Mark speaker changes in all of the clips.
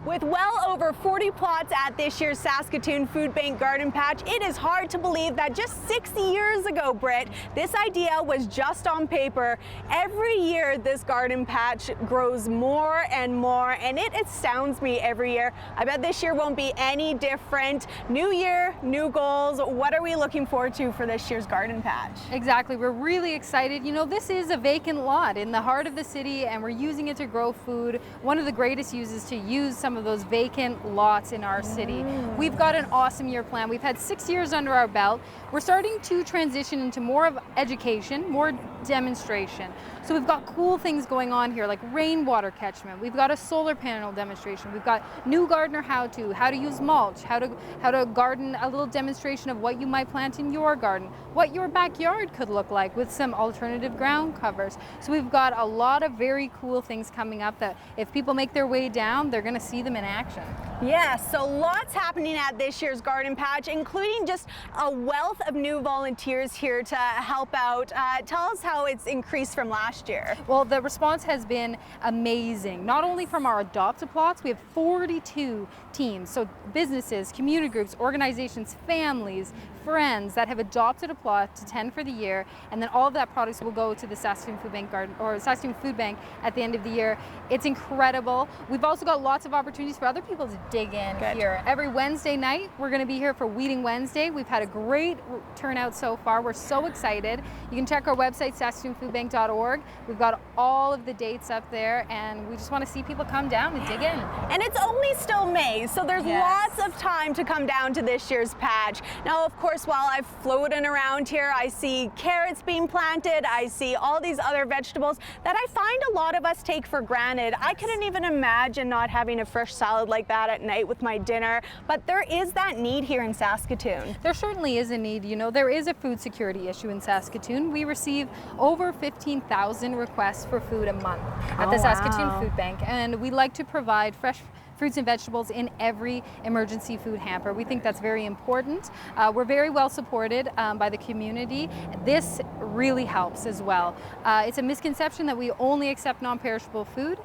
Speaker 1: With well over 40 plots at this year's Saskatoon Food Bank Garden Patch, it is hard to believe that just 60 years ago, Brit, this idea was just on paper. Every year this garden patch grows more and more, and it astounds me every year. I bet this year won't be any different. New year, new goals. What are we looking forward to for this year's garden patch?
Speaker 2: Exactly, we're really excited. You know, this is a vacant lot in the heart of the city, and we're using it to grow food. One of the greatest uses to use some of those vacant lots in our city. We've got an awesome year planned. We've had 6 years under our belt. We're starting to transition into more of education, more demonstration. So we've got cool things going on here, like rainwater catchment. We've got a solar panel demonstration. We've got new gardener how to use mulch, how to garden, a little demonstration of what you might plant in your garden, what your backyard could look like with some alternative ground covers. So we've got a lot of very cool things coming up that if people make their way down, they're going to see them in action.
Speaker 1: Yes, so lots happening at this year's garden patch, including just a wealth of new volunteers here to help out. Tell us how it's increased from last year.
Speaker 2: Well, the response has been amazing. Not only from our adopted plots, we have 42 teams, so businesses, community groups, organizations, families, friends that have adopted a plot to tend for the year, and then all of that products will go to the Saskatoon Food Bank Garden or Saskatoon Food Bank at the end of the year. It's incredible. We've also got lots of opportunities for other people to dig in here. Every Wednesday night, we're going to be here for Weeding Wednesday. We've had a great turnout so far. We're so excited. You can check our website, saskatoonfoodbank.org. We've got all of the dates up there, and we just want to see people come down and dig in.
Speaker 1: And it's only still May, so there's lots of time to come down to this year's patch. Now, of course, while I've floated around here, I see carrots being planted. I see all these other vegetables that I find a lot of us take for granted. I couldn't even imagine not having a fresh salad like that at night with my dinner, but there is that need here in Saskatoon.
Speaker 2: There certainly is a need. You know, there is a food security issue in Saskatoon. We receive over 15,000 requests for food a month at the Saskatoon Food Bank, and we like to provide fresh fruits and vegetables in every emergency food hamper. We think that's very important. We're very well supported by the community. This really helps as well. It's a misconception that we only accept non-perishable food.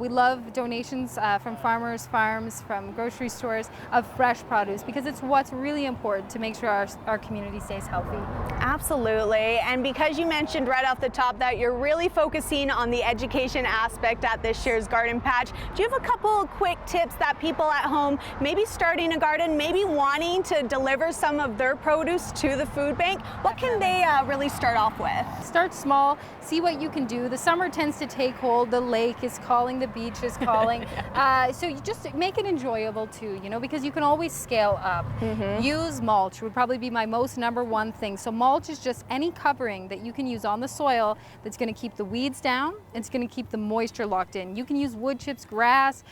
Speaker 2: We love donations from farmers, farms, from grocery stores of fresh produce, because it's what's really important to make sure our community stays healthy.
Speaker 1: Absolutely, and because you mentioned right off the top that you're really focusing on the education aspect at this year's garden patch, do you have a couple quick tips that people at home, maybe starting a garden, maybe wanting to deliver some of their produce to the food bank, what can they really start off with?
Speaker 2: Start small, see what you can do. The summer tends to take hold, the lake is calling, the beach is calling, so you just make it enjoyable too, you know, because you can always scale up. Use mulch would probably be my most #1 thing. So mulch is just any covering that you can use on the soil that's going to keep the weeds down, it's going to keep the moisture locked in. You can use wood chips, grass,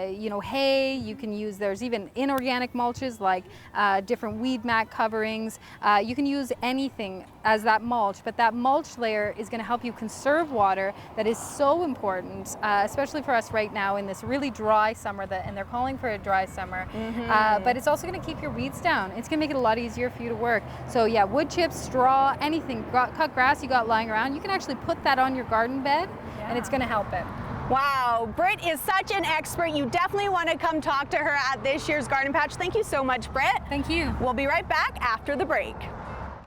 Speaker 2: you know, hay. You can use, there's even inorganic mulches like different weed mat coverings. You can use anything as that mulch, but that mulch layer is going to help you conserve water that is so important, especially for us right now in this really dry summer, and they're calling for a dry summer. But it's also going to keep your weeds down. It's going to make it a lot easier for you to work. So yeah, wood chips, straw, anything, cut grass you got lying around, you can actually put that on your garden bed and it's going to help it.
Speaker 1: Wow, Brit is such an expert. You definitely want to come talk to her at this year's garden patch. Thank you so much, Brit.
Speaker 2: Thank you.
Speaker 1: We'll be right back after the break.